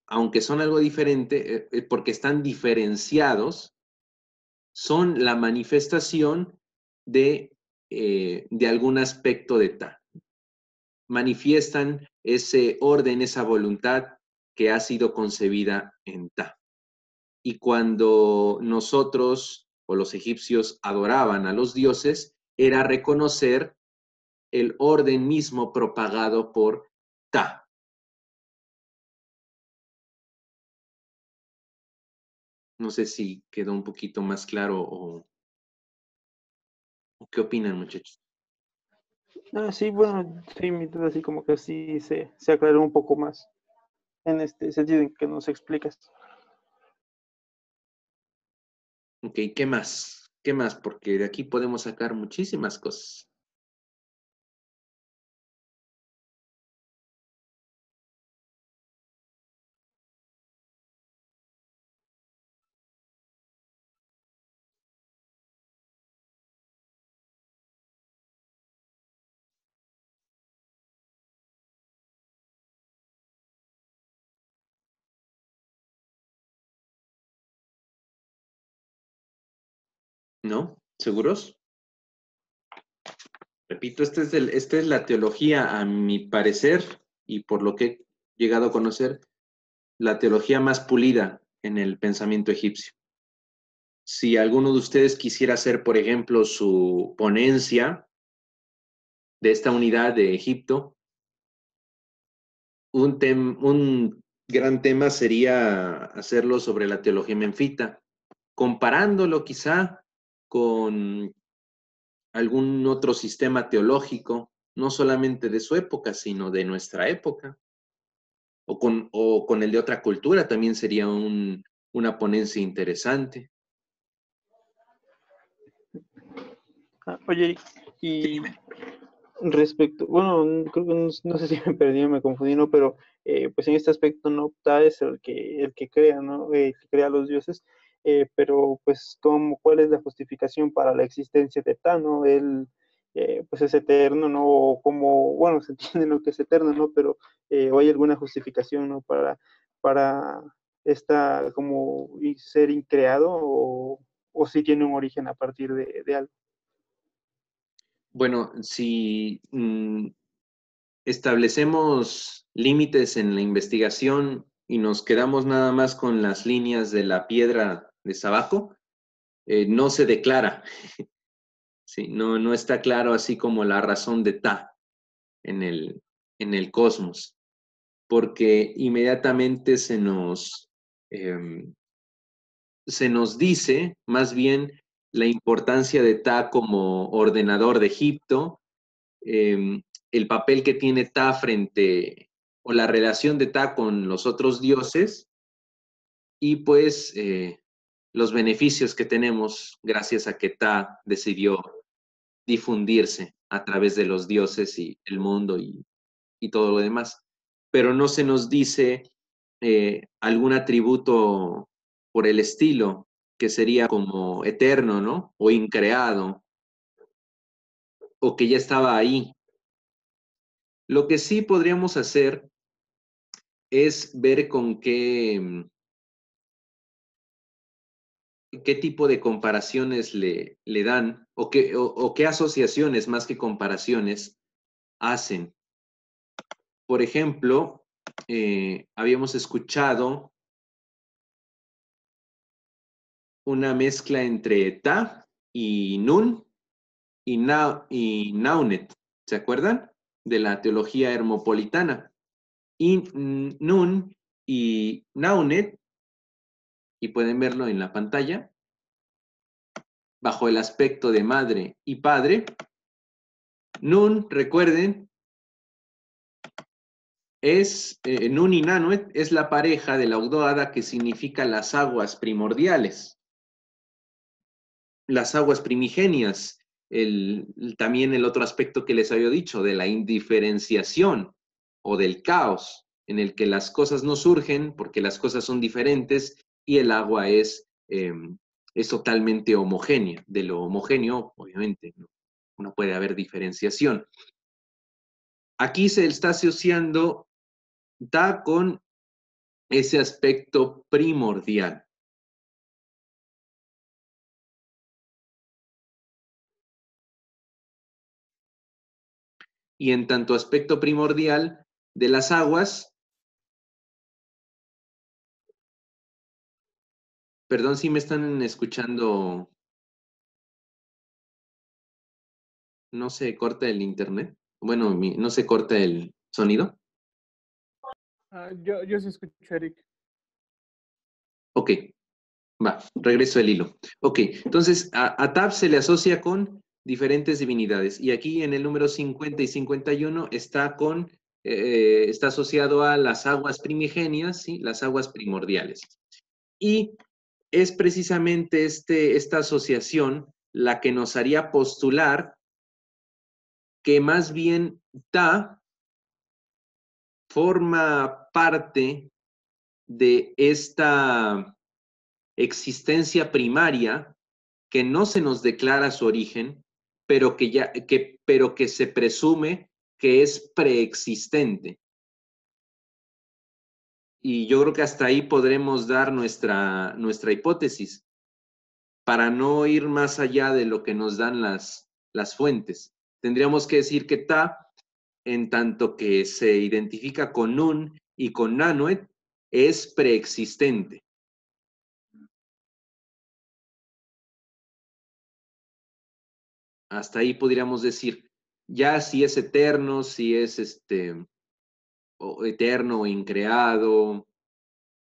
S2: aunque son algo diferente, porque están diferenciados, son la manifestación de algún aspecto de Ta. Manifiestan ese orden, esa voluntad que ha sido concebida en Ta. Y cuando nosotros o los egipcios adoraban a los dioses, era reconocer el orden mismo propagado por Ta. No sé si quedó un poquito más claro o qué opinan, muchachos.
S3: Sí, bueno, sí, mi duda así como que sí se aclaró un poco más en este sentido en que nos explicas.
S2: Ok, ¿qué más? ¿Qué más? Porque de aquí podemos sacar muchísimas cosas. ¿No? ¿Seguros? Repito, esta es la teología, a mi parecer, y por lo que he llegado a conocer, la teología más pulida en el pensamiento egipcio. Si alguno de ustedes quisiera hacer, por ejemplo, su ponencia de esta unidad de Egipto, un gran tema sería hacerlo sobre la teología menfita, comparándolo quizá con algún otro sistema teológico, no solamente de su época, sino de nuestra época, o con el de otra cultura, también sería una ponencia interesante.
S3: Oye, y respecto, bueno, creo que no sé si me perdí o me confundí, ¿no? Pero pues en este aspecto no Ptah es el que crea, ¿no? El que crea a los dioses, pero pues ¿cuál es la justificación para la existencia de Ptah, ¿no? Él pues es eterno, ¿no? O como, bueno, se entiende lo que es eterno, ¿no? Pero ¿o hay alguna justificación, ¿no? Para esta como ser increado o si tiene un origen a partir de algo.
S2: Bueno, si establecemos límites en la investigación y nos quedamos nada más con las líneas de la piedra de Sabaco, no se declara, ¿sí? No está claro así como la razón de Ta en el cosmos, porque inmediatamente se nos dice más bien la importancia de Ta como ordenador de Egipto, el papel que tiene Ta frente, o la relación de Ta con los otros dioses, y pues los beneficios que tenemos gracias a que Ta decidió difundirse a través de los dioses y el mundo y todo lo demás. Pero no se nos dice algún atributo por el estilo, que sería como eterno, ¿no? O increado, o que ya estaba ahí. Lo que sí podríamos hacer es ver con qué tipo de comparaciones le dan, o qué asociaciones más que comparaciones hacen. Por ejemplo, habíamos escuchado una mezcla entre Ta y Nun y Naunet, ¿se acuerdan? De la teología hermopolitana. Y Nun y Naunet, y pueden verlo en la pantalla, bajo el aspecto de madre y padre. Nun, recuerden, es Nun y Naunet es la pareja de la Ogdoada, que significa las aguas primordiales, las aguas primigenias. También el otro aspecto que les había dicho, de la indiferenciación o del caos, en el que las cosas no surgen porque las cosas son diferentes y el agua es totalmente homogénea. De lo homogéneo, obviamente, no puede haber diferenciación. Aquí se está asociando Da con ese aspecto primordial. Y en tanto aspecto primordial de las aguas, perdón si me están escuchando, no se corta el internet, bueno, no se corta el sonido.
S1: Yo sí escucho, Eric.
S2: Ok, va, regreso el hilo. Ok, entonces a Tab se le asocia con diferentes divinidades, y aquí en el número 50 y 51 está asociado a las aguas primigenias, ¿sí? Las aguas primordiales. Y es precisamente esta asociación la que nos haría postular que más bien Ta forma parte de esta existencia primaria que no se nos declara su origen, pero que se presume que es preexistente. Y yo creo que hasta ahí podremos dar nuestra hipótesis, para no ir más allá de lo que nos dan las fuentes. Tendríamos que decir que Ta, en tanto que se identifica con Nun y con Nanuet, es preexistente. Hasta ahí podríamos decir, ya si es eterno, si es o eterno o increado.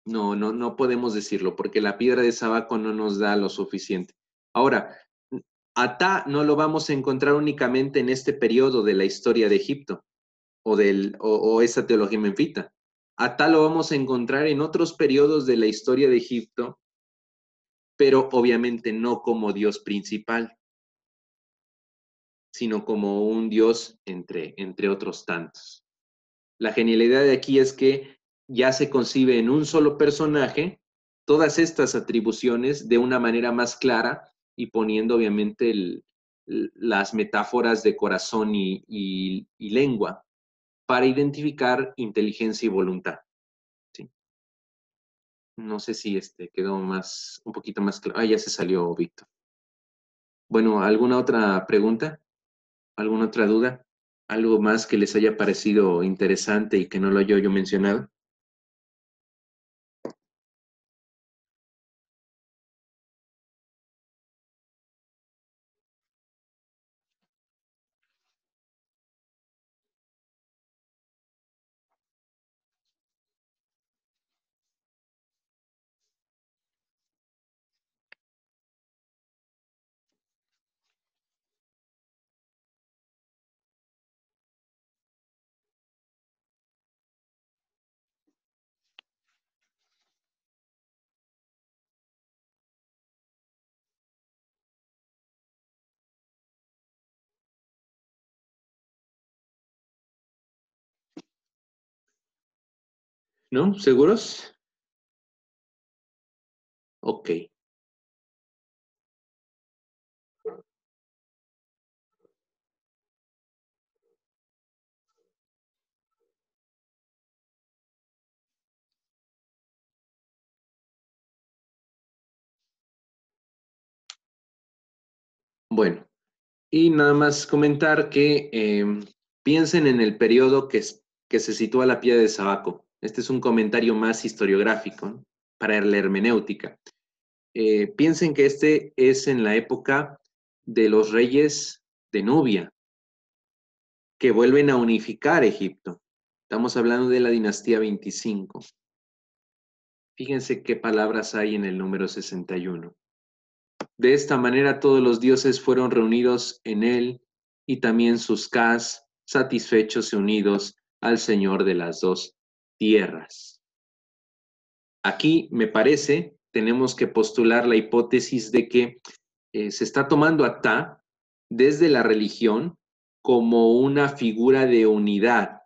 S2: No podemos decirlo, porque la piedra de Sabaco no nos da lo suficiente. Ahora, Atá no lo vamos a encontrar únicamente en este periodo de la historia de Egipto o esa teología menfita. Atá lo vamos a encontrar en otros periodos de la historia de Egipto, pero obviamente no como Dios principal, sino como un Dios entre otros tantos. La genialidad de aquí es que ya se concibe en un solo personaje todas estas atribuciones de una manera más clara y poniendo obviamente las metáforas de corazón y lengua para identificar inteligencia y voluntad. ¿Sí? No sé si quedó un poquito más claro. Ah, ya se salió Víctor. Bueno, ¿alguna otra pregunta? ¿Alguna otra duda? ¿Algo más que les haya parecido interesante y que no lo haya yo mencionado? ¿No? ¿Seguros? Ok. Bueno, y nada más comentar que piensen en el periodo que se sitúa la piedra de Sabaco. Este es un comentario más historiográfico, ¿no? Para la hermenéutica. Piensen que este es en la época de los reyes de Nubia, que vuelven a unificar Egipto. Estamos hablando de la dinastía 25. Fíjense qué palabras hay en el número 61. De esta manera todos los dioses fueron reunidos en él y también sus Kas, satisfechos y unidos al Señor de las dos tierras. Aquí, me parece, tenemos que postular la hipótesis de que se está tomando a Ptah desde la religión como una figura de unidad,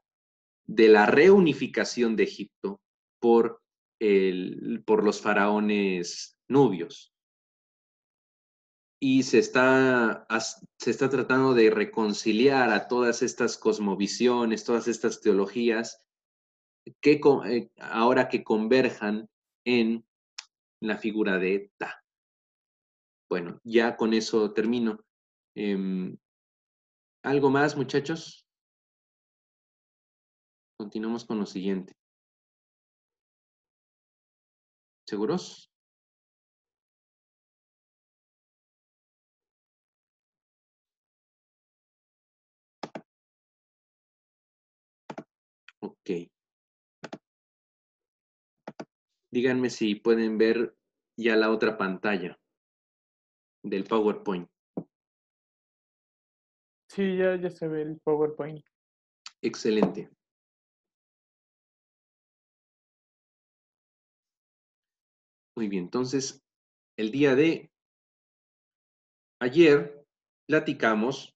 S2: de la reunificación de Egipto por los faraones nubios. Y se está tratando de reconciliar a todas estas cosmovisiones, todas estas teologías, ahora que converjan en la figura de Ta. Bueno, ya con eso termino. ¿Algo más, muchachos? Continuamos con lo siguiente. ¿Seguros? Ok. Díganme si pueden ver ya la otra pantalla del PowerPoint.
S1: Sí, ya se ve el PowerPoint.
S2: Excelente. Muy bien, entonces, el día de ayer platicamos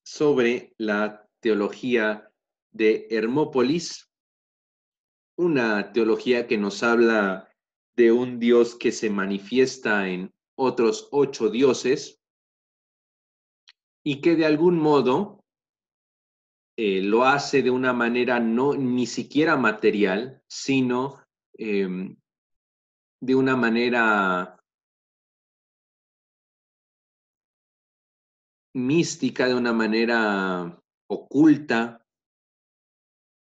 S2: sobre la teología de Hermópolis, una teología que nos habla de un Dios que se manifiesta en otros 8 dioses y que de algún modo lo hace de una manera no ni siquiera material, sino de una manera mística, de una manera oculta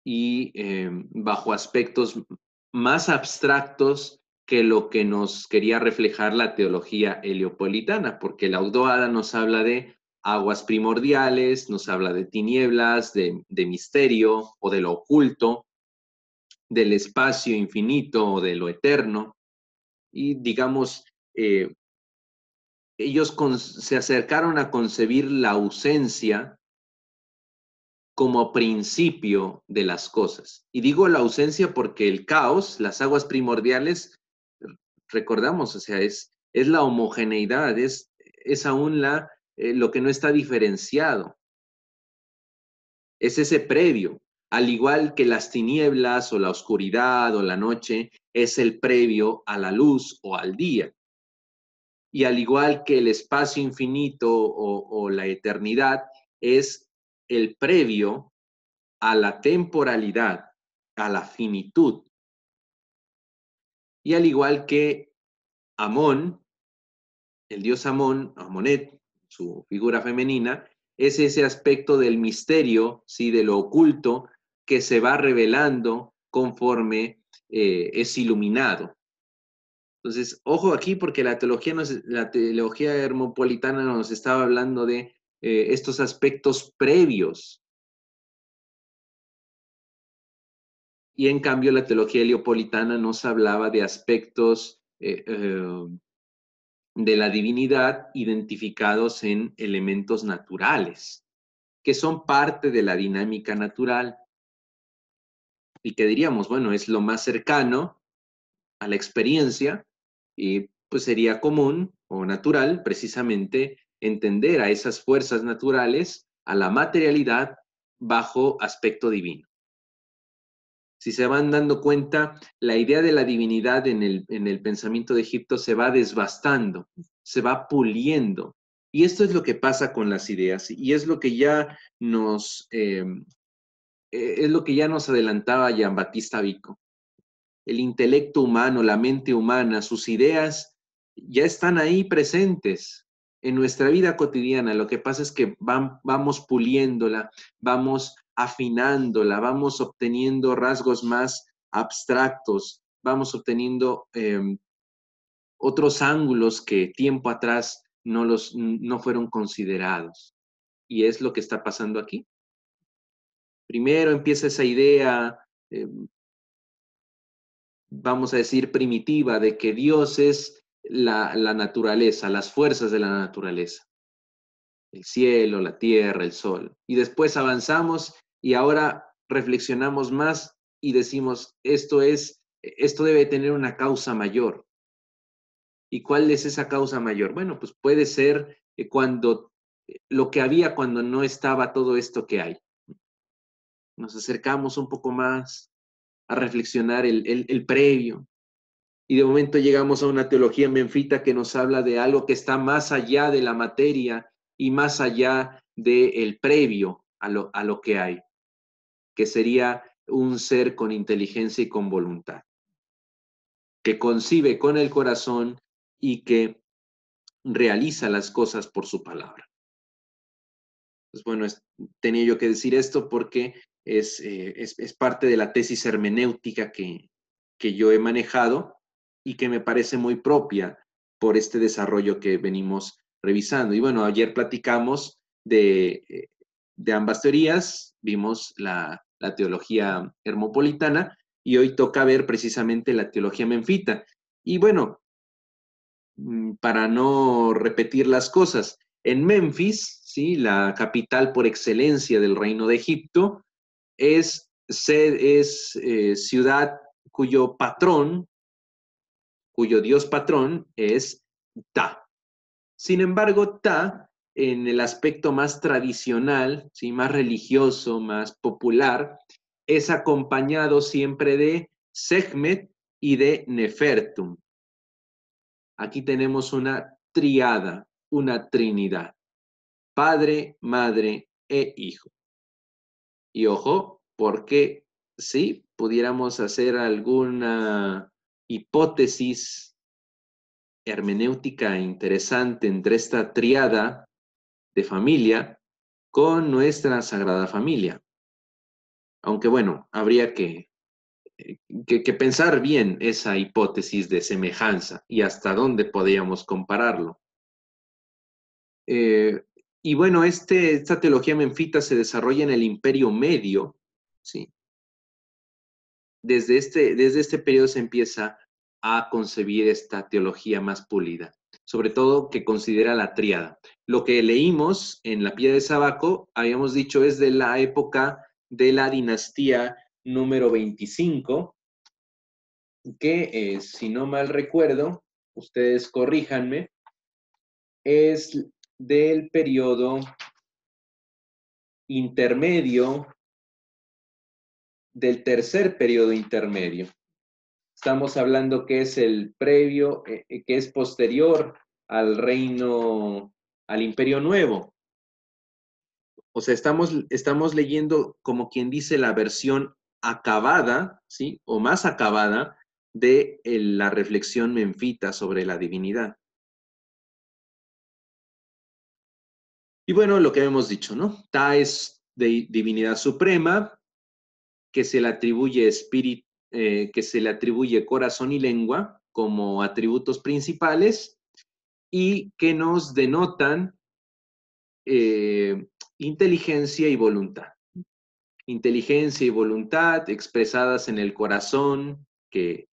S2: y bajo aspectos más abstractos que lo que nos quería reflejar la teología heliopolitana, porque la Audoada nos habla de aguas primordiales, nos habla de tinieblas, de misterio o de lo oculto, del espacio infinito o de lo eterno. Y digamos, ellos se acercaron a concebir la ausencia como principio de las cosas. Y digo la ausencia porque el caos, las aguas primordiales, recordamos, o sea, es la homogeneidad, es aún lo que no está diferenciado. Es ese previo, al igual que las tinieblas o la oscuridad o la noche, es el previo a la luz o al día. Y al igual que el espacio infinito o la eternidad, es el previo a la temporalidad, a la finitud. Y al igual que Amón, el dios Amón, Amonet, su figura femenina, es ese aspecto del misterio, ¿sí? De lo oculto, que se va revelando conforme es iluminado. Entonces, ojo aquí porque la teología hermopolitana nos estaba hablando de estos aspectos previos. Y en cambio la teología heliopolitana nos hablaba de aspectos de la divinidad identificados en elementos naturales, que son parte de la dinámica natural y que diríamos, bueno, es lo más cercano a la experiencia y pues sería común o natural precisamente entender a esas fuerzas naturales, a la materialidad bajo aspecto divino. Si se van dando cuenta, la idea de la divinidad en el pensamiento de Egipto se va desbastando, se va puliendo. Y esto es lo que pasa con las ideas y es lo que ya nos adelantaba Giambattista Vico. El intelecto humano, la mente humana, sus ideas ya están ahí presentes en nuestra vida cotidiana. Lo que pasa es que vamos puliéndola, vamos afinándola, vamos obteniendo rasgos más abstractos, vamos obteniendo otros ángulos que tiempo atrás no fueron considerados. Y es lo que está pasando aquí. Primero empieza esa idea, vamos a decir, primitiva, de que Dios es la naturaleza, las fuerzas de la naturaleza. El cielo, la tierra, el sol. Y después avanzamos y ahora reflexionamos más y decimos, esto debe tener una causa mayor. ¿Y cuál es esa causa mayor? Bueno, pues puede ser lo que había cuando no estaba todo esto que hay. Nos acercamos un poco más a reflexionar el previo. Y de momento llegamos a una teología menfita que nos habla de algo que está más allá de la materia y más allá del previo a lo que hay, que sería un ser con inteligencia y con voluntad, que concibe con el corazón y que realiza las cosas por su palabra. Pues bueno, tenía yo que decir esto porque es parte de la tesis hermenéutica que yo he manejado y que me parece muy propia por este desarrollo que venimos revisando. Y bueno, ayer platicamos de ambas teorías, vimos la teología hermopolitana y hoy toca ver precisamente la teología menfita. Y bueno, para no repetir las cosas, en Memphis, ¿sí? La capital por excelencia del reino de Egipto, es ciudad cuyo dios patrón es Ta. Sin embargo, Ta, en el aspecto más tradicional, ¿sí? Más religioso, más popular, es acompañado siempre de Sekhmet y de Nefertum. Aquí tenemos una triada, una trinidad. Padre, madre e hijo. Y ojo, porque sí, pudiéramos hacer alguna hipótesis hermenéutica interesante entre esta triada de familia con nuestra Sagrada Familia. Aunque bueno, habría que pensar bien esa hipótesis de semejanza y hasta dónde podríamos compararlo. Y bueno, esta teología menfita se desarrolla en el Imperio Medio, ¿sí? Desde este periodo se empieza a concebir esta teología más pulida, sobre todo que considera la tríada. Lo que leímos en la Piedra de Sabaco, habíamos dicho, es de la época de la dinastía número 25, que si no mal recuerdo, ustedes corríjanme, es del periodo intermedio, del tercer periodo intermedio. Estamos hablando que es el previo, que es posterior al reino, al Imperio Nuevo. O sea, estamos leyendo, como quien dice, la versión acabada, ¿sí? O más acabada de la reflexión menfita sobre la divinidad. Y bueno, lo que hemos dicho, ¿no? Ta es de divinidad suprema, que se le atribuye espíritu, que se le atribuye corazón y lengua como atributos principales y que nos denotan inteligencia y voluntad. Inteligencia y voluntad expresadas en el corazón que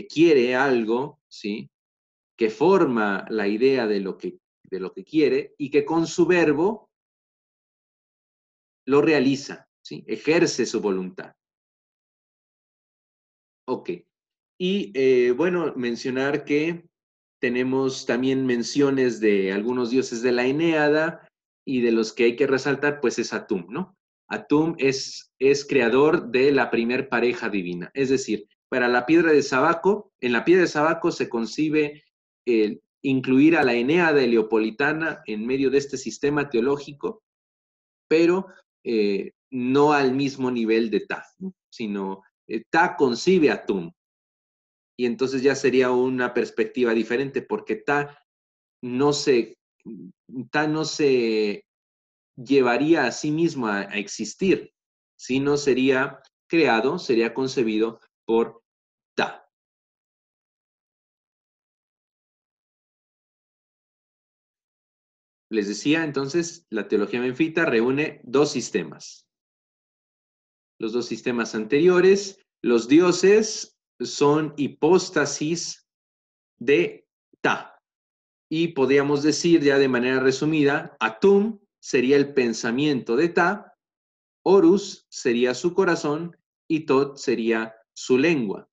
S2: quiere algo, ¿sí? Que forma la idea de lo que quiere y que con su verbo lo realiza, ¿sí? Ejerce su voluntad. Ok. Y bueno, mencionar que tenemos también menciones de algunos dioses de la Eneada y de los que hay que resaltar, pues es Atum, ¿no? Atum es creador de la primer pareja divina. Es decir, para la piedra de Sabaco, en la piedra de Sabaco se concibe incluir a la Eneada heliopolitana en medio de este sistema teológico, pero no al mismo nivel de Ta, ¿no? Sino Ta concibe a Atum. Y entonces ya sería una perspectiva diferente, porque Ta no se llevaría a sí mismo a existir, sino sería creado, sería concebido por Ta. Les decía, entonces, la teología menfita reúne dos sistemas. Los dos sistemas anteriores, los dioses son hipóstasis de Ta. Y podríamos decir ya de manera resumida, Atum sería el pensamiento de Ta, Horus sería su corazón y Tot sería su lengua.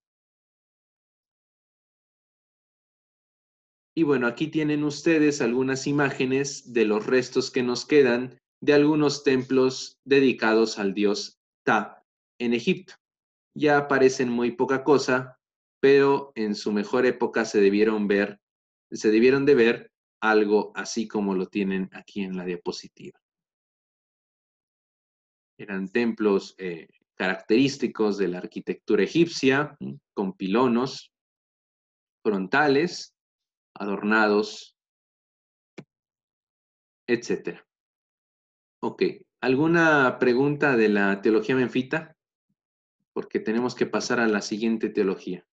S2: Y bueno, aquí tienen ustedes algunas imágenes de los restos que nos quedan de algunos templos dedicados al dios Ta en Egipto. Ya parecen muy poca cosa, pero en su mejor época se debieron de ver algo así como lo tienen aquí en la diapositiva. Eran templos característicos de la arquitectura egipcia, con pilonos frontales, adornados, etc. Ok, ¿alguna pregunta de la teología menfita? Porque tenemos que pasar a la siguiente teología.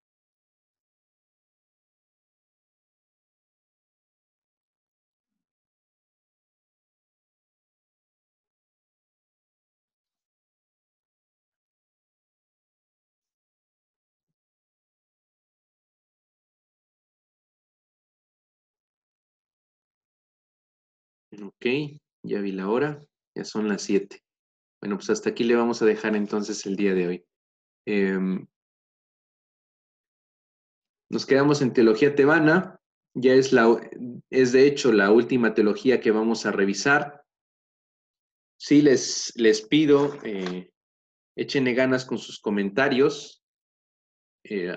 S2: Ok, ya vi la hora, ya son las 7. Bueno, pues hasta aquí le vamos a dejar entonces el día de hoy. Nos quedamos en teología tebana, ya es de hecho la última teología que vamos a revisar. Sí, les pido, échenle ganas con sus comentarios,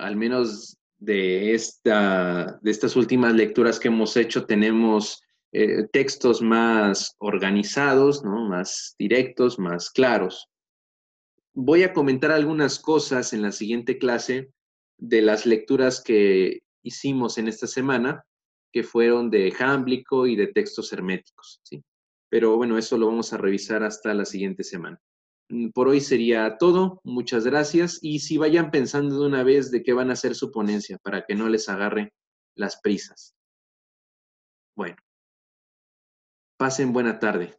S2: al menos de estas últimas lecturas que hemos hecho, tenemos textos más organizados, ¿no? Más directos, más claros. Voy a comentar algunas cosas en la siguiente clase de las lecturas que hicimos en esta semana, que fueron de jámblico y de textos herméticos, ¿sí? Pero bueno, eso lo vamos a revisar hasta la siguiente semana. Por hoy sería todo. Muchas gracias. Y si vayan pensando de una vez de qué van a hacer su ponencia para que no les agarre las prisas. Bueno. Pasen buena tarde.